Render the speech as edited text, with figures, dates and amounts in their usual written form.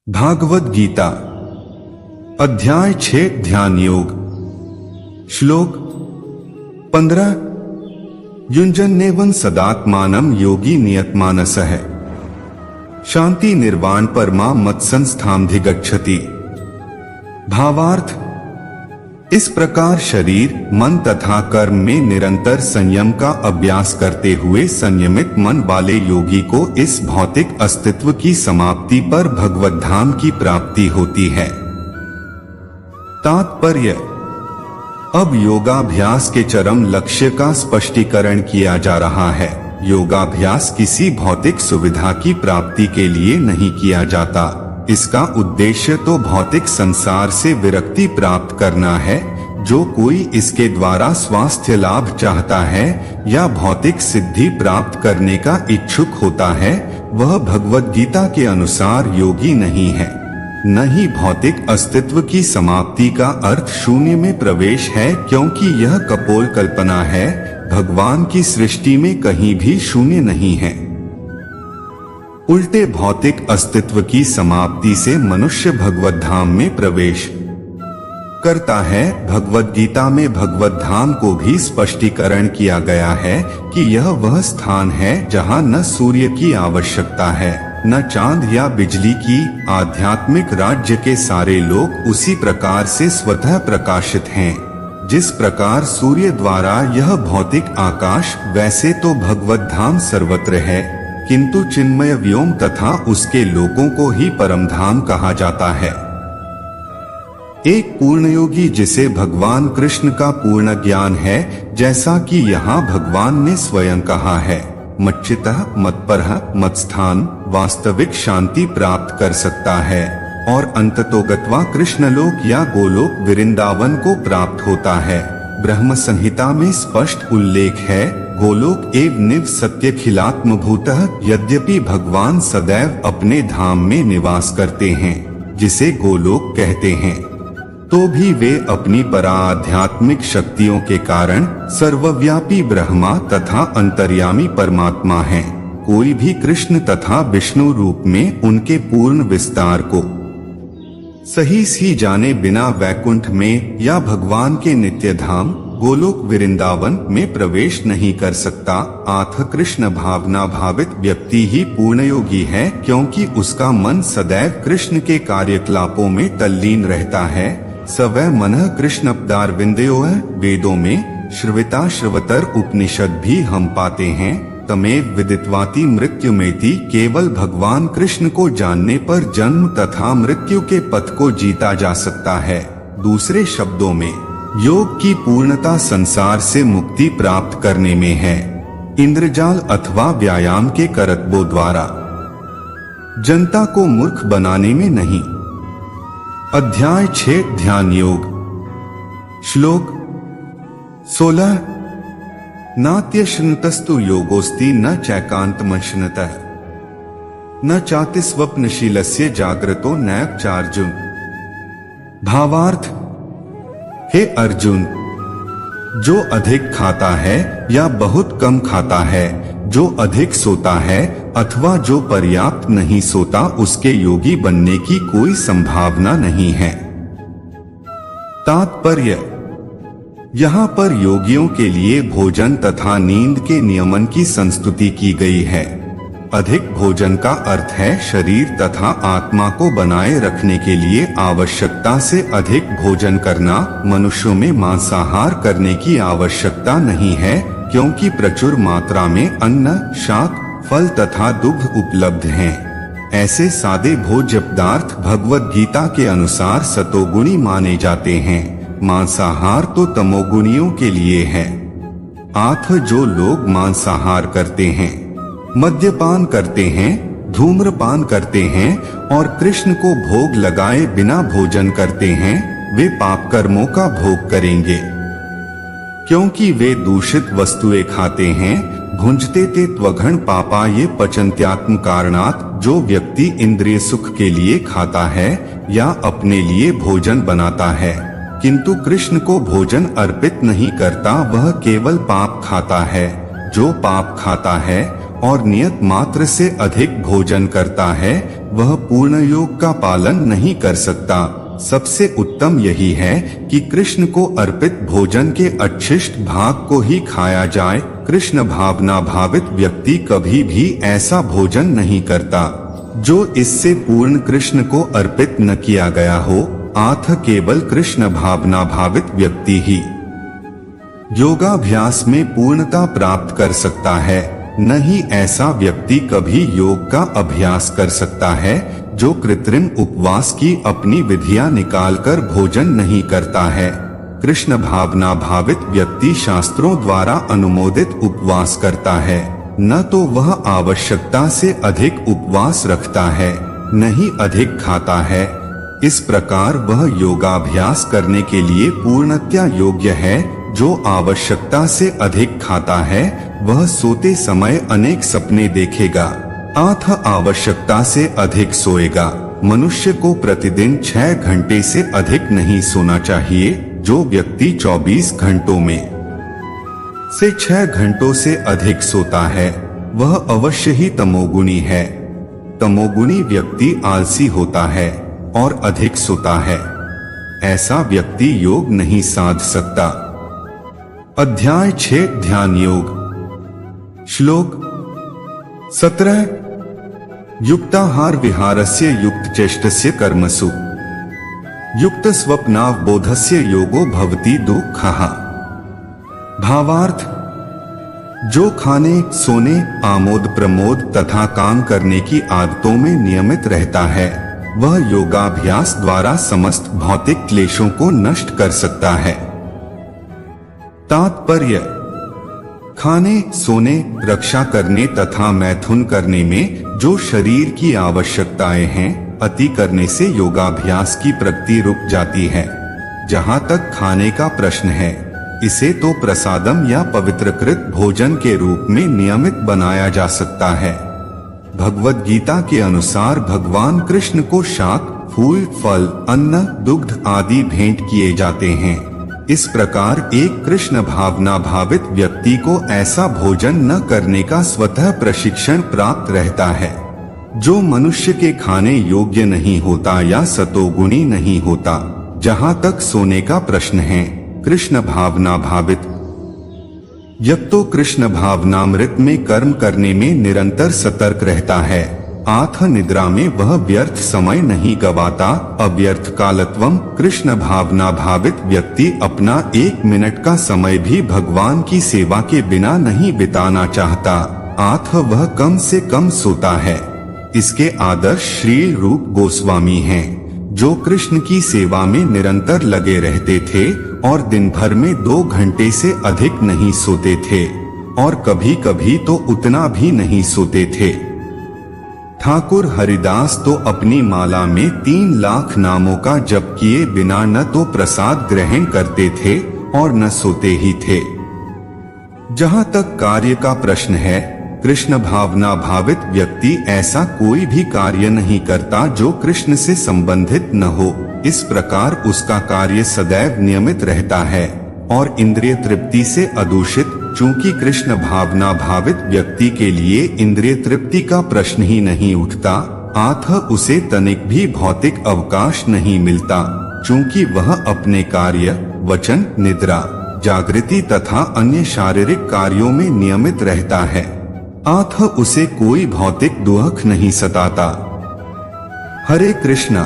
भागवत गीता अध्याय 6 ध्यान योग श्लोक 15 युञ्जन्नेवं सदात्मानं योगी नियतमानसः शांति निर्वाण परमा मत्संस्थामधिगच्छति। भावार्थ, इस प्रकार शरीर, मन तथा कर्म में निरंतर संयम का अभ्यास करते हुए संयमित मन वाले योगी को इस भौतिक अस्तित्व की समाप्ति पर भगवत धाम की प्राप्ति होती है। तात्पर्य, अब योगाभ्यास के चरम लक्ष्य का स्पष्टीकरण किया जा रहा है। योगाभ्यास किसी भौतिक सुविधा की प्राप्ति के लिए नहीं किया जाता। इसका उद्देश्य तो भौतिक संसार से विरक्ति प्राप्त करना है। जो कोई इसके द्वारा स्वास्थ्य लाभ चाहता है या भौतिक सिद्धि प्राप्त करने का इच्छुक होता है, वह भगवद गीता के अनुसार योगी नहीं है। न ही भौतिक अस्तित्व की समाप्ति का अर्थ शून्य में प्रवेश है, क्योंकि यह कपोल कल्पना है। भगवान की सृष्टि में कहीं भी शून्य नहीं है। उल्टे भौतिक अस्तित्व की समाप्ति से मनुष्य भगवत धाम में प्रवेश करता है। भगवत गीता में भगवत धाम को भी स्पष्टीकरण किया गया है कि यह वह स्थान है जहां न सूर्य की आवश्यकता है, न चांद या बिजली की। आध्यात्मिक राज्य के सारे लोग उसी प्रकार से स्वतः प्रकाशित हैं। जिस प्रकार सूर्य द्वारा यह भौतिक आकाश, वैसे तो भगवत धाम सर्वत्र है, किंतु चिन्मय व्योम तथा उसके लोगों को ही परम धाम कहा जाता है। एक पूर्ण योगी जिसे भगवान कृष्ण का पूर्ण ज्ञान है, जैसा कि यहाँ भगवान ने स्वयं कहा है, मच्चितः मत्परः मत्स्थान, वास्तविक शांति प्राप्त कर सकता है और अंततोगत्वा कृष्णलोक या गोलोक वृंदावन को प्राप्त होता है। ब्रह्म संहिता में स्पष्ट उल्लेख है, गोलोक एव निव सत्यखिलात्म भूतः। यद्यपि भगवान सदैव अपने धाम में निवास करते हैं, जिसे गोलोक कहते हैं, तो भी वे अपनी पराध्यात्मिक शक्तियों के कारण सर्वव्यापी ब्रह्मा तथा अंतर्यामी परमात्मा हैं। कोई भी कृष्ण तथा विष्णु रूप में उनके पूर्ण विस्तार को सही सी जाने बिना वैकुंठ में या भगवान के नित्य धाम गोलोक वृंदावन में प्रवेश नहीं कर सकता। आथ कृष्ण भावना भावित व्यक्ति ही पूर्ण योगी है, क्योंकि उसका मन सदैव कृष्ण के कार्यकलापों में तल्लीन रहता है। सवै मनः कृष्णपदार विंदयोः। वेदों में श्रविता श्रवतर उपनिषद भी हम पाते हैं, तमेव विदित्वाति मृत्युमेति। केवल भगवान कृष्ण को जानने पर जन्म तथा मृत्यु के पथ को जीता जा सकता है। दूसरे शब्दों में योग की पूर्णता संसार से मुक्ति प्राप्त करने में है, इंद्रजाल अथवा व्यायाम के करतबों द्वारा जनता को मूर्ख बनाने में नहीं। अध्याय 6 ध्यान योग श्लोक 16 नात्यश्नुतस्तु योगोस्ति न चैकान्तमश्नुतः न चाति स्वप्नशीलस्य जाग्रतो नैव चार्जुन। भावार्थ, हे अर्जुन, जो अधिक खाता है या बहुत कम खाता है, जो अधिक सोता है अथवा जो पर्याप्त नहीं सोता, उसके योगी बनने की कोई संभावना नहीं है। तात्पर्य, यहाँ पर योगियों के लिए भोजन तथा नींद के नियमन की संस्तुति की गई है। अधिक भोजन का अर्थ है शरीर तथा आत्मा को बनाए रखने के लिए आवश्यकता से अधिक भोजन करना। मनुष्यों में मांसाहार करने की आवश्यकता नहीं है, क्योंकि प्रचुर मात्रा में अन्न, शाक, फल तथा दुग्ध उपलब्ध हैं। ऐसे सादे भोज्य पदार्थ भगवद गीता के अनुसार सतोगुणी माने जाते हैं। मांसाहार तो तमोगुणियों के लिए है। आथ जो लोग मांसाहार करते हैं, मद्यपान करते हैं, धूम्रपान करते हैं और कृष्ण को भोग लगाए बिना भोजन करते हैं, वे पाप कर्मों का भोग करेंगे, क्योंकि वे दूषित वस्तुएं खाते हैं। भुंजते ते त्वघन पापा ये पचन्त्यात्म कारणात्। जो व्यक्ति इंद्रिय सुख के लिए खाता है या अपने लिए भोजन बनाता है, किंतु कृष्ण को भोजन अर्पित नहीं करता, वह केवल पाप खाता है। जो पाप खाता है और नियत मात्र से अधिक भोजन करता है, वह पूर्ण योग का पालन नहीं कर सकता। सबसे उत्तम यही है कि कृष्ण को अर्पित भोजन के अच्छिष्ट भाग को ही खाया जाए। कृष्ण भावना भावित व्यक्ति कभी भी ऐसा भोजन नहीं करता जो इससे पूर्ण कृष्ण को अर्पित न किया गया हो। अतः केवल कृष्ण भावना भावित व्यक्ति ही योगाभ्यास में पूर्णता प्राप्त कर सकता है। नहीं ऐसा व्यक्ति कभी योग का अभ्यास कर सकता है जो कृत्रिम उपवास की अपनी विधियां निकालकर भोजन नहीं करता है। कृष्ण भावना भावित व्यक्ति शास्त्रों द्वारा अनुमोदित उपवास करता है, न तो वह आवश्यकता से अधिक उपवास रखता है, न ही अधिक खाता है। इस प्रकार वह योगाभ्यास करने के लिए पूर्णतया योग्य है। जो आवश्यकता से अधिक खाता है वह सोते समय अनेक सपने देखेगा अतः आवश्यकता से अधिक सोएगा। मनुष्य को प्रतिदिन 6 घंटे से अधिक नहीं सोना चाहिए। जो व्यक्ति 24 घंटों में से 6 घंटों से अधिक सोता है वह अवश्य ही तमोगुणी है। तमोगुणी व्यक्ति आलसी होता है और अधिक सोता है। ऐसा व्यक्ति योग नहीं साध सकता। अध्याय 6 ध्यान योग। श्लोक 17 युक्ताहार विहारस्य युक्त चेष्टस्य कर्मसु युक्त स्वप्नावबोधस्य योगो भवति दुःखः। भावार्थ, जो खाने सोने आमोद प्रमोद तथा काम करने की आदतों में नियमित रहता है वह योगाभ्यास द्वारा समस्त भौतिक क्लेशों को नष्ट कर सकता है। तात्पर्य, खाने सोने रक्षा करने तथा मैथुन करने में जो शरीर की आवश्यकताएं हैं अति करने से योगाभ्यास की प्रगति रुक जाती है। जहाँ तक खाने का प्रश्न है इसे तो प्रसादम या पवित्रकृत भोजन के रूप में नियमित बनाया जा सकता है। भगवद गीता के अनुसार भगवान कृष्ण को शाक फूल फल अन्न दुग्ध आदि भेंट किए जाते हैं। इस प्रकार एक कृष्ण भावना भावित व्यक्ति को ऐसा भोजन न करने का स्वतः प्रशिक्षण प्राप्त रहता है जो मनुष्य के खाने योग्य नहीं होता या सतोगुणी नहीं होता। जहाँ तक सोने का प्रश्न है कृष्ण भावना भावित यत्तो कृष्ण भावनामृत में कर्म करने में निरंतर सतर्क रहता है। आत्म निद्रा में वह व्यर्थ समय नहीं गवाता। अव्यर्थ कालत्वम, कृष्ण भावना भावित व्यक्ति अपना 1 मिनट का समय भी भगवान की सेवा के बिना नहीं बिताना चाहता। आत्म वह कम से कम सोता है। इसके आदर्श श्री रूप गोस्वामी हैं, जो कृष्ण की सेवा में निरंतर लगे रहते थे और दिन भर में 2 घंटे से अधिक नहीं सोते थे और कभी कभी तो उतना भी नहीं सोते थे। ठाकुर हरिदास तो अपनी माला में 3 लाख नामों का जप किए बिना न तो प्रसाद ग्रहण करते थे और न सोते ही थे। जहाँ तक कार्य का प्रश्न है कृष्ण भावना भावित व्यक्ति ऐसा कोई भी कार्य नहीं करता जो कृष्ण से संबंधित न हो। इस प्रकार उसका कार्य सदैव नियमित रहता है और इंद्रिय तृप्ति से अदूषित। चूंकि कृष्ण भावना भावित व्यक्ति के लिए इंद्रिय तृप्ति का प्रश्न ही नहीं उठता, अतः उसे तनिक भी भौतिक अवकाश नहीं मिलता। चूंकि वह अपने कार्य वचन निद्रा जागृति तथा अन्य शारीरिक कार्यों में नियमित रहता है, अतः उसे कोई भौतिक दुख नहीं सताता। हरे कृष्णा।